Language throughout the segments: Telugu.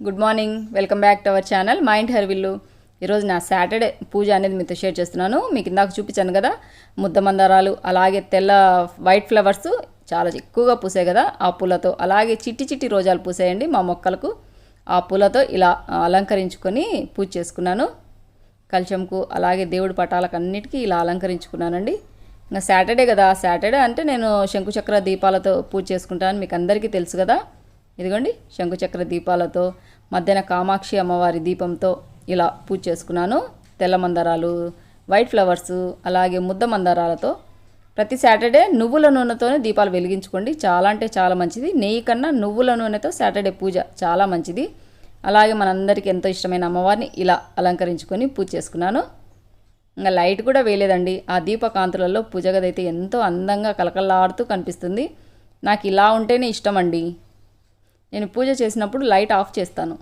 Good morning. Welcome back to our channel mind హెర్విల్లు. ఈరోజు నా సాటర్డే పూజ అనేది మీతో షేర్ చేస్తున్నాను. మీకు ఇందాక చూపించాను కదా, ముద్ద మందారాలు అలాగే తెల్ల వైట్ ఫ్లవర్స్ చాలా ఎక్కువగా పూసాయి కదా, ఆ పూలతో అలాగే చిట్టి చిట్టి రోజాలు పూసాయండి మా మొక్కలకు. ఆ పూలతో ఇలా అలంకరించుకొని పూజ చేసుకున్నాను. కలశంకు అలాగే దేవుడి పటాలకు అన్నిటికీ ఇలా అలంకరించుకున్నానండి. ఇంకా సాటర్డే కదా, సాటర్డే అంటే నేను శంకుచక్ర దీపాలతో పూజ చేసుకుంటాను, మీకు అందరికీ తెలుసు కదా. ఇదిగోండి శంకుచక్ర దీపాలతో, మధ్యాహ్న కామాక్షి అమ్మవారి దీపంతో ఇలా పూజ చేసుకున్నాను. తెల్ల మందారాలు, వైట్ ఫ్లవర్స్ అలాగే ముద్ద మందారాలతో. ప్రతి సాటర్డే నువ్వుల నూనెతోనే దీపాలు వెలిగించుకోండి, చాలా అంటే చాలా మంచిది. నెయ్యి కన్నా నువ్వుల నూనెతో సాటర్డే పూజ చాలా మంచిది. అలాగే మనందరికీ ఎంతో ఇష్టమైన అమ్మవారిని ఇలా అలంకరించుకొని పూజ చేసుకున్నాను. ఇంకా లైట్ కూడా వేయలేదండి, ఆ దీపకాంతులలో పూజ గది అయితే ఎంతో అందంగా కలకల్లాడుతూ కనిపిస్తుంది. నాకు ఇలా ఉంటేనే ఇష్టం అండి. నేను పూజ చేసినప్పుడు లైట్ ఆఫ్ చేస్తాను.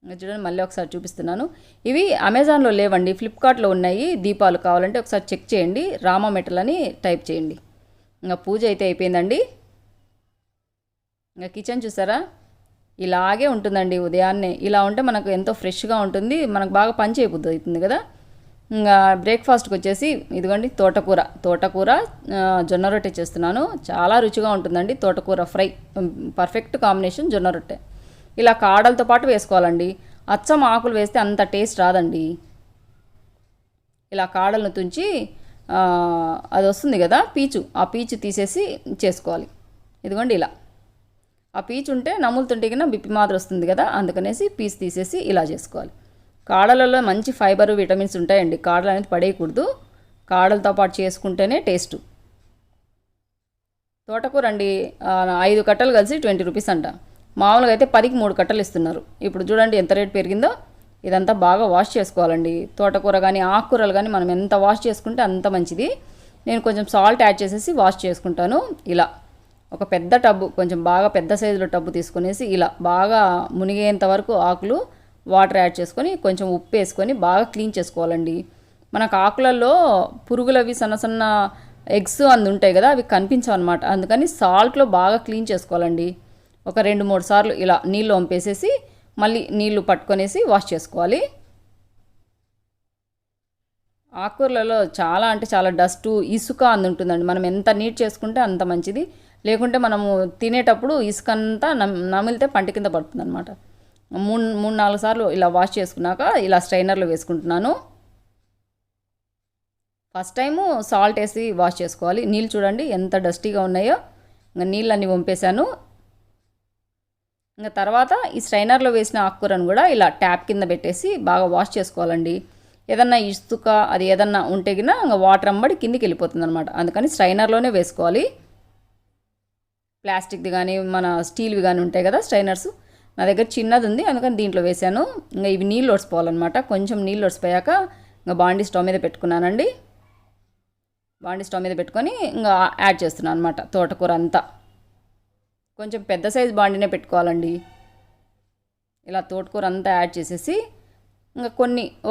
చూడండి, మళ్ళీ ఒకసారి చూపిస్తున్నాను. ఇవి అమెజాన్లో లేవండి, ఫ్లిప్కార్ట్లో ఉన్నాయి దీపాలు. కావాలంటే ఒకసారి చెక్ చేయండి, రామ మెటల్ అని టైప్ చేయండి. ఇంకా పూజ అయితే అయిపోయిందండి. ఇంకా కిచెన్ చూసారా, ఇలాగే ఉంటుందండి. ఉదయాన్నే ఇలా ఉంటే మనకు ఎంతో ఫ్రెష్గా ఉంటుంది, మనకు బాగా పని చేయబుద్ధి అవుతుంది కదా. ఇంకా బ్రేక్ఫాస్ట్కి వచ్చేసి ఇదిగోండి తోటకూర జొన్న రొట్టె చేస్తున్నాను. చాలా రుచిగా ఉంటుందండి తోటకూర ఫ్రై, పర్ఫెక్ట్ కాంబినేషన్ జొన్న రొట్టె. ఇలా కాడలతో పాటు వేసుకోవాలండి, అచ్చం ఆకులు వేస్తే అంత టేస్ట్ రాదండి. ఇలా కాడలను తుంచి అది వస్తుంది కదా పీచు, ఆ పీచు తీసేసి చేసుకోవాలి. ఇదిగోండి ఇలా ఆ పీచు ఉంటే నములుతుంటే కన్నా బిప్పి మాదిరి వస్తుంది కదా, అందుకనేసి పీచు తీసేసి ఇలా చేసుకోవాలి. కాడలలో మంచి ఫైబర్ విటమిన్స్ ఉంటాయండి, కాడలు అనేది పడేయకూడదు, కాడలతో పాటు చేసుకుంటేనే టేస్ట్. తోటకూర అండి 5 కట్టలు కలిసి 20 రూపీస్ అంట. మామూలుగా అయితే 10కి 3 కట్టలు ఇస్తున్నారు. ఇప్పుడు చూడండి ఎంత రేట్ పెరిగిందో. ఇదంతా బాగా వాష్ చేసుకోవాలండి. తోటకూర కానీ ఆకుకూరలు కానీ మనం ఎంత వాష్ చేసుకుంటే అంత మంచిది. నేను కొంచెం సాల్ట్ యాడ్ చేసేసి వాష్ చేసుకుంటాను. ఇలా ఒక పెద్ద టబ్బు, కొంచెం బాగా పెద్ద సైజులో టబ్బు తీసుకునేసి ఇలా బాగా మునిగేంత వరకు ఆకులు వాటర్ యాడ్ చేసుకొని కొంచెం ఉప్పు వేసుకొని బాగా క్లీన్ చేసుకోవాలండి. మనకు ఆకులలో పురుగులవి సన్న సన్న ఎగ్స్ అందు ఉంటాయి కదా, అవి కనిపించవు అనమాట. అందుకని సాల్ట్లో బాగా క్లీన్ చేసుకోవాలండి. ఒక 2-3 సార్లు ఇలా నీళ్ళు వంపేసేసి మళ్ళీ నీళ్లు పట్టుకొనేసి వాష్ చేసుకోవాలి. ఆకుకూరలలో చాలా అంటే చాలా డస్టు ఇసుక అందు ఉంటుందండి. మనం ఎంత నీట్ చేసుకుంటే అంత మంచిది. లేకుంటే మనము తినేటప్పుడు ఇసుక అంతా నమిలితే పంట కింద పడుతుంది అనమాట. 3-4 సార్లు ఇలా వాష్ చేసుకున్నాక ఇలా స్ట్రైనర్లో వేసుకుంటున్నాను. ఫస్ట్ టైము సాల్ట్ వేసి వాష్ చేసుకోవాలి. నీళ్ళు చూడండి ఎంత డస్టీగా ఉన్నాయో. ఇంకా నీళ్ళన్నీ వంపేశాను. ఇంకా తర్వాత ఈ స్ట్రైనర్లో వేసిన ఆకుకూరను కూడా ఇలా ట్యాప్ కింద పెట్టేసి బాగా వాష్ చేసుకోవాలండి. ఏదన్నా ఇసుక అది ఏదన్నా ఉంటే గిన ఇంకా వాటర్ అంబడి కిందికి వెళ్ళిపోతుంది అనమాట. అందుకని స్ట్రైనర్లోనే వేసుకోవాలి. ప్లాస్టిక్ది కానీ మన స్టీల్వి కానీ ఉంటాయి కదా స్ట్రైనర్స్, నా దగ్గర చిన్నది ఉంది అందుకని దీంట్లో వేసాను. ఇంకా ఇవి నీళ్ళు ఒడిసిపోవాలన్నమాట. కొంచెం నీళ్ళు ఒడిసిపోయాక ఇంకా బాండీ స్టవ్ మీద పెట్టుకున్నానండి. బాండీ స్టవ్ మీద పెట్టుకొని ఇంకా యాడ్ చేస్తున్నాను అనమాట తోటకూర అంతా. కొంచెం పెద్ద సైజు బాండీనే పెట్టుకోవాలండి. ఇలా తోటకూర అంతా యాడ్ చేసేసి ఇంకా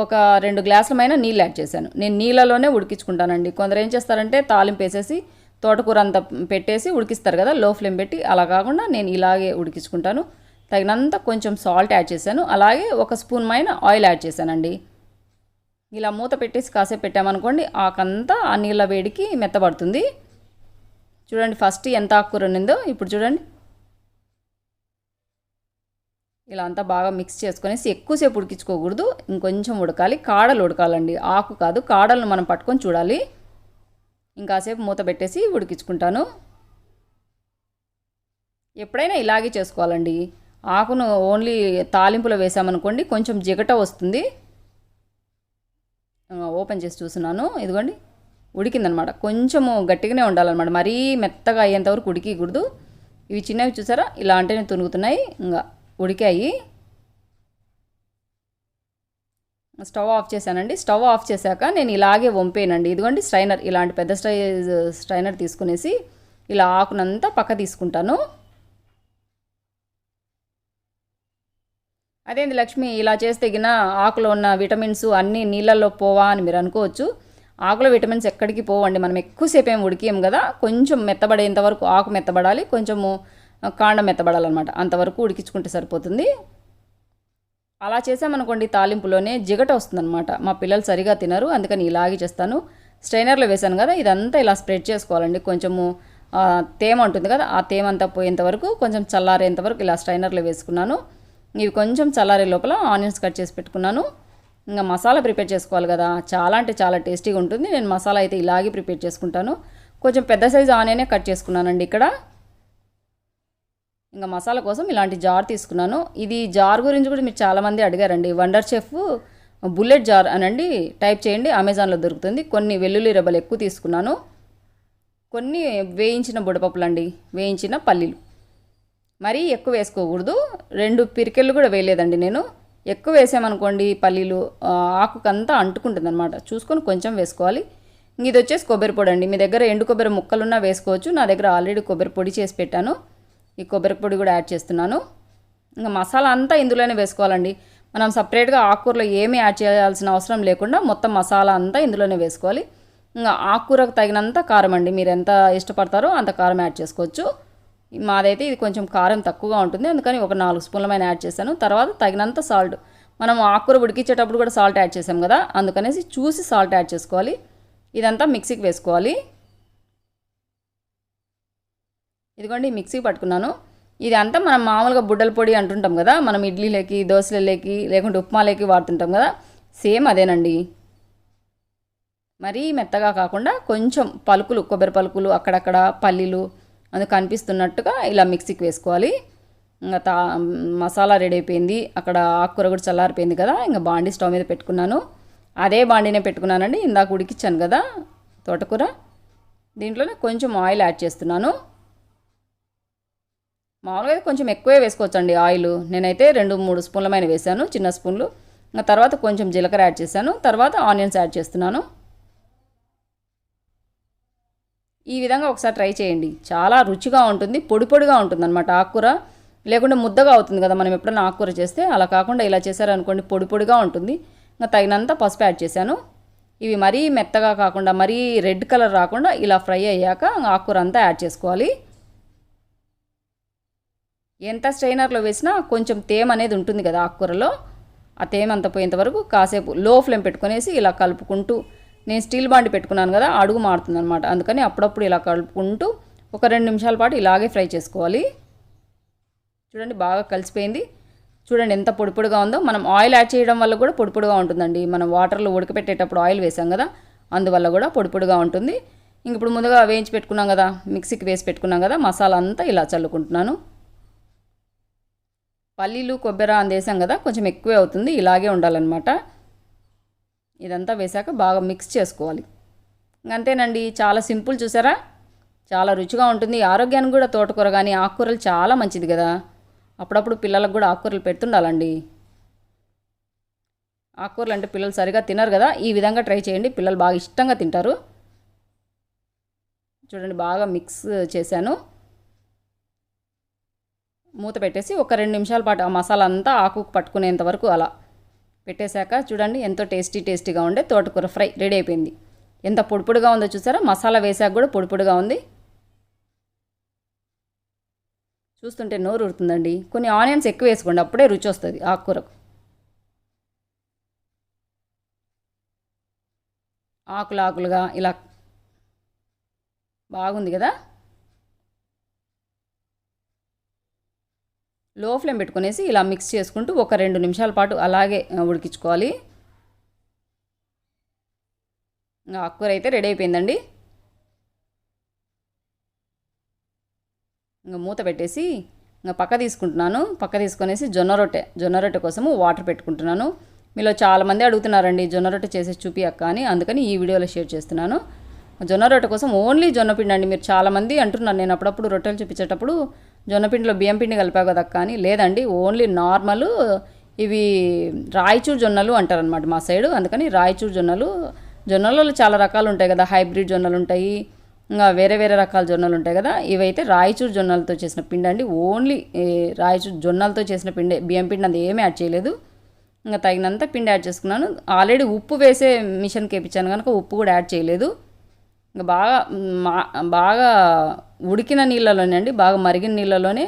ఒక 2 గ్లాసులమైన నీళ్ళు యాడ్ చేశాను. నేను నీళ్ళలోనే ఉడికించుకుంటానండి. కొందరు ఏం చేస్తారంటే తాలింపు వేసేసి తోటకూర అంతా పెట్టేసి ఉడికిస్తారు కదా లో ఫ్లేమ్ పెట్టి, అలా కాకుండా నేను ఇలాగే ఉడికించుకుంటాను. తగినంత కొంచెం సాల్ట్ యాడ్ చేశాను, అలాగే 1 స్పూన్ మైన ఆయిల్ యాడ్ చేశానండి. ఇలా మూత పెట్టేసి కాసేపు పెట్టామనుకోండి, ఆకంతా ఆ నీళ్ళ వేడికి మెత్తబడుతుంది. చూడండి ఫస్ట్ ఎంత ఆకుకూర ఉన్నిందో. ఇప్పుడు చూడండి ఇలా అంతా బాగా మిక్స్ చేసుకొనేసి ఎక్కువసేపు ఉడికించుకోకూడదు, ఇంకొంచెం ఉడకాలి. కాడలు ఉడకాలండి, ఆకు కాదు. కాడలను మనం పట్టుకొని చూడాలి. ఇంకాసేపు మూత పెట్టేసి ఉడికించుకుంటాను. ఎప్పుడైనా ఇలాగే చేసుకోవాలండి. ఆకును ఓన్లీ తాలింపులో వేసామనుకోండి కొంచెం జిగట వస్తుంది. ఓపెన్ చేసి చూస్తున్నాను, ఇదిగోండి ఉడికిందనమాట. కొంచెము గట్టిగానే ఉండాలన్నమాట, మరీ మెత్తగా అయ్యేంతవరకు ఉడికకూడదు. ఇవి చిన్నవి చూసారా, ఇలా అంటేనే తునుగుతున్నాయి. ఇంకా ఉడికాయి. స్టవ్ ఆఫ్ చేశానండి. స్టవ్ ఆఫ్ చేశాక నేను ఇలాగే వంపేనండి. ఇదిగోండి స్ట్రైనర్, ఇలాంటి పెద్ద స్ట్రైనర్ తీసుకునేసి ఇలా ఆకునంతా పక్క తీసుకుంటాను. అదేంది లక్ష్మి ఇలా చేస్తే గిన ఆకులో ఉన్న విటమిన్స్ అన్నీ నీళ్ళల్లో పోవా అని మీరు అనుకోవచ్చు. ఆకులో విటమిన్స్ ఎక్కడికి పోవండి. మనం ఎక్కువసేపు ఏం ఉడికేం కదా, కొంచెం మెత్తబడేంత వరకు ఆకు మెత్తబడాలి. కొంచెము కాండం మెత్తబడాలన్నమాట. అంతవరకు ఉడికించుకుంటే సరిపోతుంది. అలా చేసామనుకోండి తాలింపులోనే జిగట వస్తుందన్నమాట. మా పిల్లలు సరిగా తినరు, అందుకని ఇలాగే చేస్తాను. స్ట్రైనర్లో వేసాను కదా, ఇదంతా ఇలా స్ప్రెడ్ చేసుకోవాలండి. కొంచెము తేమ ఉంటుంది కదా, ఆ తేమ అంతా పోయేంత వరకు, కొంచెం చల్లారేంత వరకు ఇలా స్ట్రైనర్లో వేసుకున్నాను. ఇవి కొంచెం చల్లారే లోపల ఆనియన్స్ కట్ చేసి పెట్టుకున్నాను. ఇంకా మసాలా ప్రిపేర్ చేసుకోవాలి కదా, చాలా అంటే చాలా టేస్టీగా ఉంటుంది. నేను మసాలా అయితే ఇలాగే ప్రిపేర్ చేసుకుంటాను. కొంచెం పెద్ద సైజు ఆనియనే కట్ చేసుకున్నానండి ఇక్కడ. ఇంకా మసాలా కోసం ఇలాంటి జార్ తీసుకున్నాను. ఇది జార్ గురించి కూడా మీరు చాలామంది అడిగారండి. వండర్ చెఫ్ బుల్లెట్ జార్ అనండి టైప్ చేయండి, అమెజాన్లో దొరుకుతుంది. కొన్ని వెల్లుల్లి రెబ్బలు ఎక్కువ తీసుకున్నాను, కొన్ని వేయించిన బుడపప్పులు అండి, వేయించిన పల్లీలు. మరీ ఎక్కువ వేసుకోకూడదు, 2 పిరికెళ్ళు కూడా వేయలేదండి నేను. ఎక్కువ వేసామనుకోండి పల్లీలు ఆకుకంతా అంటుకుంటుంది అనమాట, చూసుకొని కొంచెం వేసుకోవాలి. ఇది వచ్చేసి కొబ్బరి పొడి అండి. మీ దగ్గర ఎండు కొబ్బరి ముక్కలున్నా వేసుకోవచ్చు, నా దగ్గర ఆల్రెడీ కొబ్బరి పొడి చేసి పెట్టాను. ఈ కొబ్బరి పొడి కూడా యాడ్ చేస్తున్నాను. ఇంకా మసాలా అంతా ఇందులోనే వేసుకోవాలండి. మనం సపరేట్గా ఆకుకూరలో ఏమీ యాడ్ చేయాల్సిన అవసరం లేకుండా మొత్తం మసాలా అంతా ఇందులోనే వేసుకోవాలి. ఇంకా ఆకుకూరకు తగినంత కారం అండి, మీరు ఎంత ఇష్టపడతారో అంత కారం యాడ్ చేసుకోవచ్చు. మాదైతే ఇది కొంచెం కారం తక్కువగా ఉంటుంది, అందుకని ఒక 4 స్పూన్లమైన యాడ్ చేశాను. తర్వాత తగినంత సాల్ట్, మనం ఆకుకూర ఉడికించేటప్పుడు కూడా సాల్ట్ యాడ్ చేసాం కదా, అందుకనేసి చూసి సాల్ట్ యాడ్ చేసుకోవాలి. ఇదంతా మిక్సీకి వేసుకోవాలి. ఇదిగోండి మిక్సీకి పట్టుకున్నాను. ఇది అంతా మనం మామూలుగా బుడ్డల పొడి అంటుంటాం కదా, మనం ఇడ్లీలోకి దోశలలోకి లేకుంటే ఉప్మాలోకి వాడుతుంటాం కదా, సేమ్ అదేనండి. మరీ మెత్తగా కాకుండా కొంచెం పలుకులు, కొబ్బరి పలుకులు అక్కడక్కడ, పల్లీలు అందుకు కనిపిస్తున్నట్టుగా ఇలా మిక్సీకి వేసుకోవాలి. ఇంకా మసాలా రెడీ అయిపోయింది. అక్కడ ఆకుకూర కూడా చల్లారిపోయింది కదా, ఇంకా బాండీ స్టవ్ మీద పెట్టుకున్నాను. అదే బాండీనే పెట్టుకున్నానండి, ఇందాక ఉడికిచ్చాను కదా తోటకూర. దీంట్లోనే కొంచెం ఆయిల్ యాడ్ చేస్తున్నాను. మామూలుగా కొంచెం ఎక్కువే వేసుకోవచ్చండి ఆయిల్. నేనైతే 2-3 స్పూన్లమైన వేసాను, చిన్న స్పూన్లు. ఇంకా తర్వాత కొంచెం జీలకర్ర యాడ్ చేశాను, తర్వాత ఆనియన్స్ యాడ్ చేస్తున్నాను. ఈ విధంగా ఒకసారి ట్రై చేయండి, చాలా రుచిగా ఉంటుంది. పొడి పొడిగా ఉంటుంది అనమాట ఆకుకూర, లేకుంటే ముద్దగా అవుతుంది కదా మనం ఎప్పుడైనా ఆకుకూర చేస్తే. అలా కాకుండా ఇలా చేశారనుకోండి పొడి పొడిగా ఉంటుంది. ఇంకా తగినంత పసుపు యాడ్ చేశాను. ఇవి మరీ మెత్తగా కాకుండా మరీ రెడ్ కలర్ రాకుండా ఇలా ఫ్రై అయ్యాక ఆకుకూర అంతా యాడ్ చేసుకోవాలి. ఎంత స్ట్రైనర్లో వేసినా కొంచెం తేమ అనేది ఉంటుంది కదా ఆకుకూరలో, ఆ తేమ అంతా పోయేంత వరకు కాసేపు లో ఫ్లేమ్ పెట్టుకునేసి ఇలా కలుపుకుంటూ, నేను స్టీల్ బాండి పెట్టుకున్నాను కదా, అడుగు మారుతుంది అనమాట, అందుకని అప్పుడప్పుడు ఇలా కలుపుకుంటూ ఒక 2 నిమిషాల పాటు ఇలాగే ఫ్రై చేసుకోవాలి. చూడండి బాగా కలిసిపోయింది. చూడండి ఎంత పొడి పొడిగా ఉందో. మనం ఆయిల్ యాడ్ చేయడం వల్ల కూడా పొడి పొడిగా ఉంటుందండి. మనం వాటర్లో ఉడకపెట్టేటప్పుడు ఆయిల్ వేసాం కదా, అందువల్ల కూడా పొడి పొడిగా ఉంటుంది. ఇంక ఇప్పుడు ముందుగా వేయించి పెట్టుకున్నాం కదా, మిక్సీకి వేసి పెట్టుకున్నాం కదా, మసాలా అంతా ఇలా చల్లుకుంటున్నాను. పల్లీలు కొబ్బరి అందేసాం కదా, కొంచెం ఎక్కువే అవుతుంది, ఇలాగే ఉండాలన్నమాట. ఇదంతా వేసాక బాగా మిక్స్ చేసుకోవాలి. అంతేనండి, చాలా సింపుల్. చూసారా, చాలా రుచిగా ఉంటుంది. ఆరోగ్యానికి కూడా తోటకూర కానీ ఆకుకూరలు చాలా మంచిది కదా. అప్పుడప్పుడు పిల్లలకు కూడా ఆకుకూరలు పెడుతుండాలండి. ఆకుకూరలు అంటే పిల్లలు సరిగా తినరు కదా, ఈ విధంగా ట్రై చేయండి, పిల్లలు బాగా ఇష్టంగా తింటారు. చూడండి బాగా మిక్స్ చేశాను. మూత పెట్టేసి ఒక 2 నిమిషాల పాటు ఆ మసాలా అంతా ఆకుకు పట్టుకునేంత వరకు అలా పెట్టేశాక చూడండి ఎంతో టేస్టీగా ఉండే తోటకూర ఫ్రై రెడీ అయిపోయింది. ఎంత పొడి పొడిగా ఉందో చూసారా, మసాలా వేసాక కూడా పొడి పొడిగా ఉంది. చూస్తుంటే నోరు ఊరుతుందండి. కొన్ని ఆనియన్స్ ఎక్కువ వేసుకోండి, అప్పుడే రుచి వస్తుంది ఆకుకూరకు. ఆకులుగా ఇలా బాగుంది కదా. లో ఫ్లేమ్ పెట్టుకునేసి ఇలా మిక్స్ చేసుకుంటూ ఒక 2 నిమిషాల పాటు అలాగే ఉడికించుకోవాలి. ఆకుకూర అయితే రెడీ అయిపోయిందండి. ఇంకా మూత పెట్టేసి ఇంకా పక్క తీసుకునేసి జొన్న రొట్టె కోసము వాటర్ పెట్టుకుంటున్నాను. మీలో చాలామంది అడుగుతున్నారండి జొన్న రొట్టె చేసి చూపి అక్క అని, అందుకని ఈ వీడియోలో షేర్ చేస్తున్నాను. జొన్న రొట్టె కోసం ఓన్లీ జొన్నపిండి అండి. మీరు చాలామంది అంటున్నారు, నేను అప్పుడప్పుడు రొట్టెలు చూపించేటప్పుడు జొన్నపిండిలో బియ్యం పిండి కలిపావు కదా అక్క అని. లేదండి, ఓన్లీ నార్మల్ ఇవి రాయచూరు జొన్నలు అంటారనమాట మా సైడు, అందుకని రాయచూరు జొన్నలలో చాలా రకాలు ఉంటాయి కదా, హైబ్రిడ్ జొన్నలు ఉంటాయి, ఇంకా వేరే రకాల జొన్నలు ఉంటాయి కదా. ఇవైతే రాయచూరు జొన్నలతో చేసిన పిండి అండి. ఓన్లీ రాయచూరు జొన్నలతో చేసిన పిండి, బియ్యం పిండి అది ఏమీ యాడ్ చేయలేదు. ఇంకా తగినంత పిండి యాడ్ చేసుకున్నాను. ఆల్రెడీ ఉప్పు వేసే మిషన్కి వేయించాను కనుక ఉప్పు కూడా యాడ్ చేయలేదు. ఇంకా బాగా ఉడికిన నీళ్ళలోనే అండి, బాగా మరిగిన నీళ్ళలోనే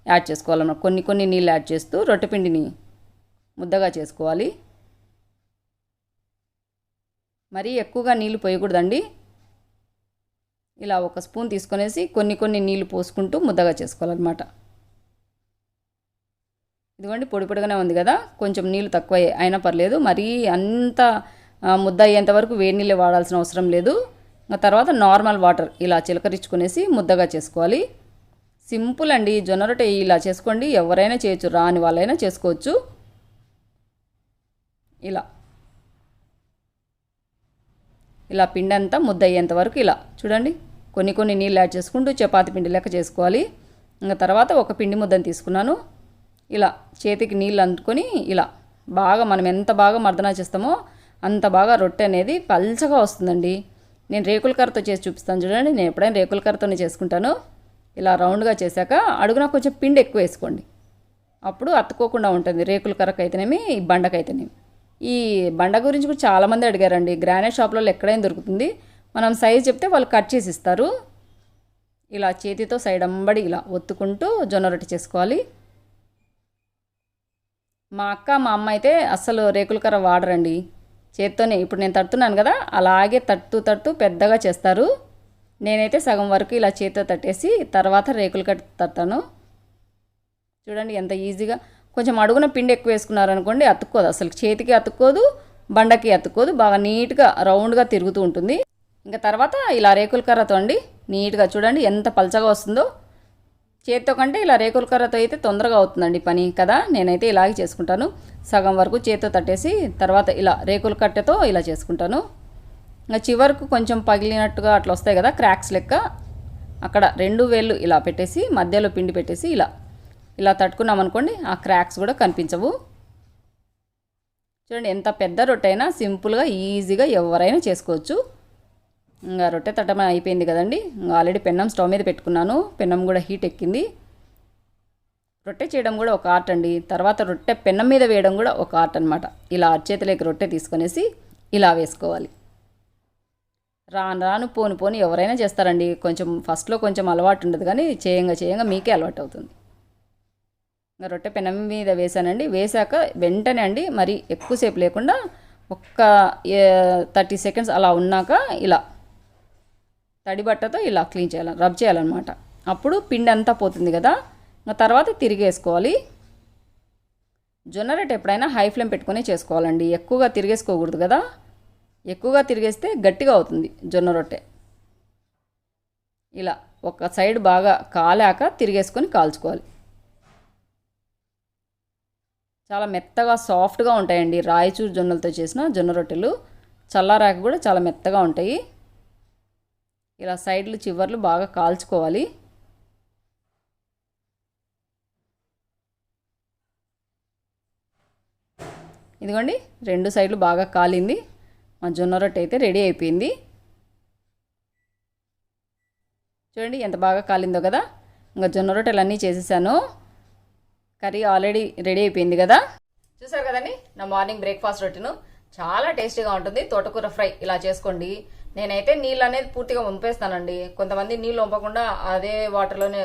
యాడ్ చేసుకోవాలన్నమాట. కొన్ని కొన్ని నీళ్ళు యాడ్ చేస్తూ రొట్టె పిండిని ముద్దగా చేసుకోవాలి. మరీ ఎక్కువగా నీళ్ళు పోయకూడదండి. ఇలా ఒక స్పూన్ తీసుకొనేసి కొన్ని కొన్ని నీళ్ళు పోసుకుంటూ ముద్దగా చేసుకోవాలన్నమాట. ఇదిగోండి పొడి పొడిగానే ఉంది కదా, కొంచెం నీళ్ళు తక్కువ అయినా పర్లేదు. మరీ అంత ముద్ద అయ్యేంత వరకు వేడి నీళ్ళు వాడాల్సిన అవసరం లేదు. తర్వాత నార్మల్ వాటర్ ఇలా చిలకరించుకునేసి ముద్దగా చేసుకోవాలి. సింపుల్ అండి. జొన్న రొట్టె ఇలా చేసుకోండి, ఎవరైనా చేయొచ్చు, రాని వాళ్ళైనా చేసుకోవచ్చు. ఇలా పిండి అంతా ముద్ద అయ్యేంత వరకు ఇలా చూడండి కొన్ని కొన్ని నీళ్ళు యాడ్ చేసుకుంటూ చపాతీ పిండి లెక్క చేసుకోవాలి. ఇంకా తర్వాత ఒక పిండి ముద్దను తీసుకున్నాను. ఇలా చేతికి నీళ్ళు అందుకొని ఇలా బాగా మనం ఎంత బాగా మర్దనా చేస్తామో అంత బాగా రొట్టె అనేది పల్చగా వస్తుందండి. నేను రేకుల కర్రతో చేసి చూపిస్తాను చూడండి. నేను ఎప్పుడైనా రేకుల కర్రతోనే చేసుకుంటాను. ఇలా రౌండ్గా చేశాక అడుగున కొంచెం పిండి ఎక్కువ వేసుకోండి, అప్పుడు అతుక్కోకుండా ఉంటుంది. రేకుల కర్రకు అయితేనేమి, ఈ బండకైతేనేమి. ఈ బండ గురించి కూడా చాలామంది అడిగారండి. గ్రానైట్ షాప్లలో ఎక్కడైనా దొరుకుతుంది. మనం సైజ్ చెప్తే వాళ్ళు కట్ చేసి ఇస్తారు. ఇలా చేతితో సైడ్ అంబడి ఇలా ఒత్తుకుంటూ జొన్న రొట్టె చేసుకోవాలి. మా అక్క మా అమ్మ అయితే అస్సలు రేకుల కర్ర వాడరండి, చేత్తోనే. ఇప్పుడు నేను తడుతున్నాను కదా, అలాగే తడుతూ పెద్దగా చేస్తారు. నేనైతే సగం వరకు ఇలా చేతితో తట్టేసి తర్వాత రేకుల కట్ట తడతాను. చూడండి ఎంత ఈజీగా. కొంచెం అడుగున పిండి ఎక్కువ వేసుకున్నారనుకోండి అతుక్కోదు, అసలు చేతికి అతుక్కోదు, బండకి అతుక్కోదు. బాగా నీట్గా రౌండ్గా తిరుగుతూ ఉంటుంది. ఇంకా తర్వాత ఇలా రేకుల కర్రతో అండి నీట్గా చూడండి ఎంత పలచగా వస్తుందో. చేతితో కంటే ఇలా రేకుల కర్రతో అయితే తొందరగా అవుతుందండి పని కదా. నేనైతే ఇలాగే చేసుకుంటాను. సగం వరకు చేతితో తట్టేసి తర్వాత ఇలా రేకుల కట్టెతో ఇలా చేసుకుంటాను. ఇంకా చివరకు కొంచెం పగిలినట్టుగా అట్లా వస్తాయి కదా క్రాక్స్ లెక్క, అక్కడ 2 వేళ్ళు ఇలా పెట్టేసి మధ్యలో పిండి పెట్టేసి ఇలా తట్టుకున్నాం అనుకోండి, ఆ క్రాక్స్ కూడా కనిపించవు. చూడండి ఎంత పెద్ద రొట్టె అయినా సింపుల్గా ఈజీగా ఎవరైనా చేసుకోవచ్చు. ఇంకా రొట్టె తట్టడం అయిపోయింది కదండి. ఇంకా ఆల్రెడీ పెన్నం స్టవ్ మీద పెట్టుకున్నాను. పెన్నం కూడా హీట్ ఎక్కింది. రొట్టె చేయడం కూడా ఒక ఆర్ట్ అండి. తర్వాత రొట్టె పెన్నం మీద వేయడం కూడా ఒక ఆర్ట్ అనమాట. ఇలా అరచేతిలోకి రొట్టె తీసుకొనేసి ఇలా వేసుకోవాలి. రాను పోను ఎవరైనా చేస్తారండి. కొంచెం ఫస్ట్లో కొంచెం అలవాటు ఉండదు, కానీ చేయంగా మీకే అలవాటు అవుతుంది. ఇంకా రొట్టె పెనం మీద వేసానండి. వేసాక వెంటనే అండి మరి ఎక్కువసేపు లేకుండా ఒక్క 30 సెకండ్స్ అలా ఉన్నాక ఇలా తడి బట్టతో ఇలా క్లీన్ చేయాలి, రబ్ చేయాలన్నమాట. అప్పుడు పిండి అంతా పోతుంది కదా. ఇంకా తర్వాత తిరిగేసుకోవాలి. జొన్న రొట్టె ఎప్పుడైనా హై ఫ్లేమ్ పెట్టుకునే చేసుకోవాలండి. ఎక్కువగా తిరిగేసుకోకూడదు కదా. ఎక్కువగా తిరిగేస్తే గట్టిగా అవుతుంది జొన్న రొట్టె. ఇలా ఒక సైడ్ బాగా కాలాక తిరిగేసుకొని కాల్చుకోవాలి. చాలా మెత్తగా సాఫ్ట్గా ఉంటాయండి రాయచూరు జొన్నలతో చేసిన జొన్న రొట్టెలు. చల్లారాక కూడా చాలా మెత్తగా ఉంటాయి. ఇలా సైడ్లు చివర్లు బాగా కాల్చుకోవాలి. ఇదిగోండి 2 సైడ్లు బాగా కాలింది. మా జొన్న రొట్టె అయితే రెడీ అయిపోయింది. చూడండి ఎంత బాగా కాలిందో కదా. ఇంకా జొన్న రొట్టెలు అన్నీ చేసేసాను. కర్రీ ఆల్రెడీ రెడీ అయిపోయింది కదా. చూసారు కదండి నా మార్నింగ్ బ్రేక్ఫాస్ట్ రొట్టెను. చాలా టేస్టీగా ఉంటుంది. తోటకూర ఫ్రై ఇలా చేసుకోండి. నేనైతే నీళ్ళు అనేది పూర్తిగా వంపేస్తానండి. కొంతమంది నీళ్ళు వంపకుండా అదే వాటర్లోనే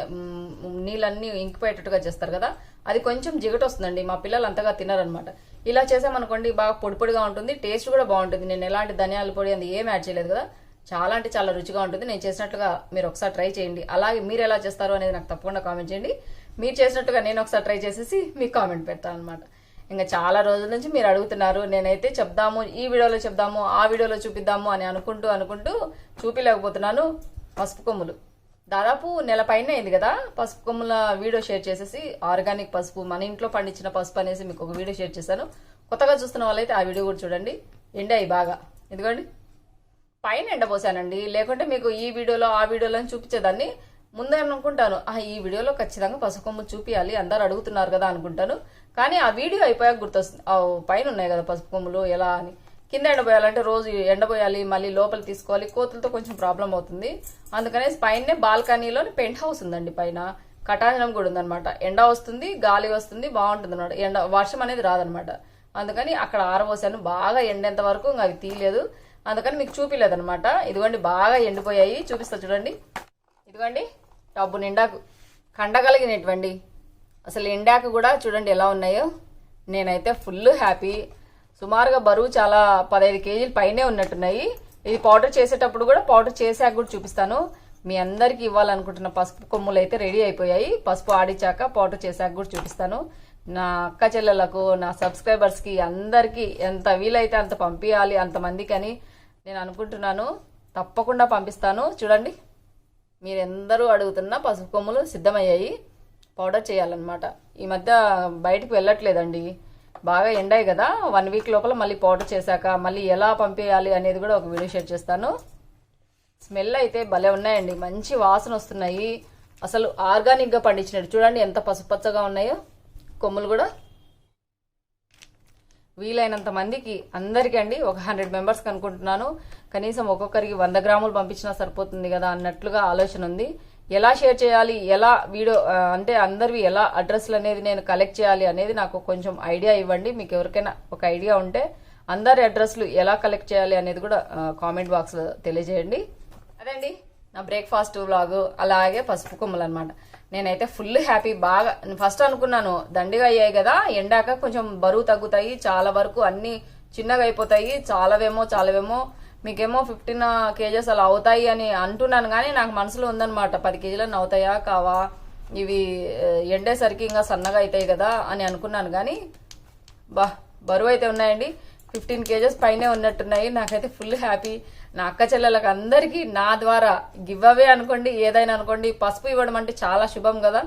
నీళ్ళన్నీ ఇంకిపోయేటట్టుగా చేస్తారు కదా, అది కొంచెం జిగట వస్తుందండి. మా పిల్లలు అంతగా తినరనమాట. ఇలా చేసామనుకోండి బాగా పొడి పొడిగా ఉంటుంది, టేస్ట్ కూడా బాగుంటుంది. నేను ఎలాంటి ధనియాల పొడి అది ఏం యాడ్ చేయలేదు కదా. చాలా అంటే చాలా రుచిగా ఉంటుంది. నేను చేసినట్లుగా మీరు ఒకసారి ట్రై చేయండి. అలాగే మీరు ఎలా చేస్తారు అనేది నాకు తప్పకుండా కామెంట్ చేయండి. మీరు చేసినట్టుగా నేను ఒకసారి ట్రై చేసేసి మీకు కామెంట్ పెడతాను అనమాట. ఇంకా చాలా రోజుల నుంచి మీరు అడుగుతున్నారు. నేనైతే చెప్దాము, ఈ వీడియోలో చెప్దాము, ఆ వీడియోలో చూపిద్దాము అని అనుకుంటూ చూపిలేకపోతున్నాను. పసుపు కొమ్ములు దాదాపు నెల పైన అయింది కదా పసుపు కొమ్ముల వీడియో షేర్ చేసేసి. ఆర్గానిక్ పసుపు, మన ఇంట్లో పండించిన పసుపు అనేసి మీకు ఒక వీడియో షేర్ చేశాను. కొత్తగా చూస్తున్న వాళ్ళైతే ఆ వీడియో కూడా చూడండి. ఎండాయి బాగా. ఇదిగోండి పైన ఎండబోసానండి. లేకుంటే మీకు ఈ వీడియోలో ఆ వీడియోలో చూపించేదాన్ని. ముందే అనుకుంటాను ఈ వీడియోలో ఖచ్చితంగా పసుపు కొమ్ము చూపించాలి, అందరు అడుగుతున్నారు కదా అనుకుంటాను. కానీ ఆ వీడియో అయిపోయాక గుర్తొస్తుంది, పైన ఉన్నాయి కదా పసుపు కొమ్ములు ఎలా అని. కింద ఎండబోయాలంటే రోజు ఎండబోయాలి, మళ్ళీ లోపల తీసుకోవాలి. కోతులతో కొంచెం ప్రాబ్లం అవుతుంది. అందుకనేసి పైన బాల్కనీలో పెంట్ హౌస్ ఉందండి. పైన కటాజనం కూడా ఉందనమాట. ఎండ వస్తుంది, గాలి వస్తుంది, బాగుంటుంది అనమాట. వర్షం అనేది రాదనమాట. అందుకని అక్కడ ఆరబోసాను. బాగా ఎండేంత వరకు ఇంకా అవి తీయలేదు, అందుకని మీకు చూపిలేదనమాట. ఇదిగోండి బాగా ఎండిపోయాయి. చూపిస్తా చూడండి. ఇదిగోండి టబ్బు నిండాకు కండగలిగినటువంటి అసలు ఎండాకు కూడా చూడండి ఎలా ఉన్నాయో. నేనైతే ఫుల్ హ్యాపీ. సుమారుగా బరువు చాలా 15 కేజీలు పైనే ఉన్నట్టున్నాయి. ఇది పౌడర్ చేసేటప్పుడు కూడా పౌడర్ చేసాక కూడా చూపిస్తాను. మీ అందరికి ఇవ్వాలనుకుంటున్న పసుపు కొమ్ములు అయితే రెడీ అయిపోయాయి. పసుపు ఆడిచాక పౌడర్ చేసాక కూడా చూపిస్తాను. నా అక్క చెల్లెలకు, నా సబ్స్క్రైబర్స్కి అందరికీ ఎంత వీలైతే అంత పంపించాలి అంతమందికి అని నేను అనుకుంటున్నాను. తప్పకుండా పంపిస్తాను. చూడండి, మీరెందరూ అడుగుతున్న పసుపు కొమ్ములు సిద్ధమయ్యాయి. పౌడర్ చేయాలన్నమాట. ఈ మధ్య బయటకు వెళ్ళట్లేదండి, బాగా ఎండాయి కదా. 1 వీక్ లోపల మళ్ళీ పౌడర్ చేశాక మళ్ళీ ఎలా పంపించాలి అనేది కూడా ఒక వీడియో షేర్ చేస్తాను. స్మెల్ అయితే భలే ఉన్నాయండి, మంచి వాసన వస్తున్నాయి. అసలు ఆర్గానిక్గా పండించినట్టు. చూడండి ఎంత పసుపచ్చగా ఉన్నాయో కొమ్ములు కూడా. వీలైనంత మందికి అందరికీ అండి, ఒక 100 మెంబర్స్కి అనుకుంటున్నాను. కనీసం ఒక్కొక్కరికి 100 గ్రాములు పంపించినా సరిపోతుంది కదా అన్నట్లుగా ఆలోచన ఉంది. ఎలా షేర్ చేయాలి, ఎలా వీడియో అంటే అందరివి ఎలా అడ్రస్లు అనేది నేను కలెక్ట్ చేయాలి అనేది నాకు కొంచెం ఐడియా ఇవ్వండి. మీకు ఎవరికైనా ఒక ఐడియా ఉంటే అందరి అడ్రస్లు ఎలా కలెక్ట్ చేయాలి అనేది కూడా కామెంట్ బాక్స్లో తెలియజేయండి. అదండి నా బ్రేక్ఫాస్ట్ వ్లాగ్, అలాగే పసుపు కొమ్మలు అనమాట. నేనైతే ఫుల్ హ్యాపీ. బాగా ఫస్ట్ అనుకున్నాను దండిగా అయ్యాయి కదా, ఎండాక కొంచెం బరువు తగ్గుతాయి, చాలా వరకు అన్ని చిన్నగా అయిపోతాయి, చాలావేమో మీకేమో 15 కేజెస్ అలా అవుతాయి అని అంటున్నాను. కానీ నాకు మనసులో ఉందన్నమాట 10 కేజీలన్నీ అవుతాయా కావా, ఇవి ఎండేసరికి ఇంకా సన్నగా అవుతాయి కదా అని అనుకున్నాను. కానీ బరువు అయితే ఉన్నాయండి, 15 కేజెస్ పైనే ఉన్నట్టున్నాయి. నాకైతే ఫుల్ హ్యాపీ. నా అక్క చెల్లెలకు అందరికీ నా ద్వారా గివ్ అవే అనుకోండి, ఏదైనా అనుకోండి, పసుపు ఇవ్వడం అంటే చాలా శుభం కదా.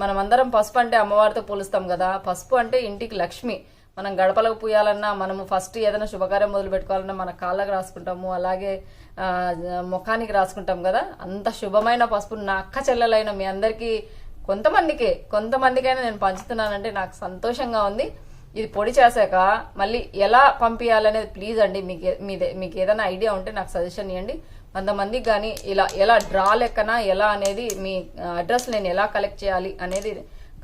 మనం అందరం పసుపు అంటే అమ్మవారితో పోలుస్తాం కదా. పసుపు అంటే ఇంటికి లక్ష్మి. మనం గడపలకు పూయాలన్నా, మనము ఫస్ట్ ఏదైనా శుభకార్యం మొదలు పెట్టుకోవాలన్నా మన కాళ్ళకు రాసుకుంటాము, అలాగే ముఖానికి రాసుకుంటాం కదా. అంత శుభమైన పసుపు నా అక్క చెల్లెలైన మీ అందరికీ కొంతమందికైనా నేను పంచుతున్నానంటే నాకు సంతోషంగా ఉంది. ఇది పొడి చేశాక మళ్ళీ ఎలా పంపించాలనేది ప్లీజ్ అండి, మీకు ఏదైనా ఐడియా ఉంటే నాకు సజెషన్ ఇవ్వండి. 100 మందికి కానీ ఎలా డ్రా లెక్కన ఎలా అనేది మీ అడ్రస్ నేను ఎలా కలెక్ట్ చేయాలి అనేది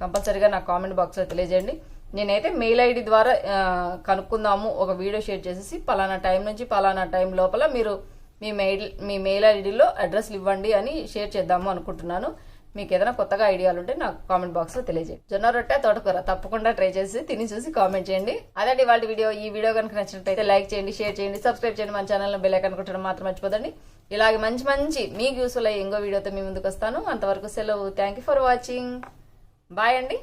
కంపల్సరీగా నాకు కామెంట్ బాక్స్లో తెలియజేయండి. నేనైతే మెయిల్ ఐడి ద్వారా కనుక్కుందాము, ఒక వీడియో షేర్ చేసేసి పలానా టైం నుంచి పలానా టైం లోపల మీరు మీ మెయిల్ ఐడిలో అడ్రస్లు ఇవ్వండి అని షేర్ చేద్దాము అనుకుంటున్నాను. మీకు ఏదైనా కొత్తగా ఐడియాలు ఉంటే నాకు కామెంట్ బాక్స్లో తెలియజేయండి. జొన్న రొట్టె తోటకూర తప్పకుండా ట్రై చేసి తిని చూసి కామెంట్ చేయండి. అదండి వాళ్ళ వీడియో. ఈ వీడియో కనుక నచ్చినట్లయితే లైక్ చేయండి, షేర్ చేయండి, సబ్స్క్రైబ్ చేయండి. మన ఛానల్లో బెల్ ఐకాన్ కొట్టడం మాత్రం మర్చిపోదండి. ఇలాగే మంచి మీకు యూస్ఫుల్ అయ్యే ఇంకో వీడియోతో మీ ముందుకు వస్తాను. అంతవరకు సెలవు. Thank you for watching. Bye అండి.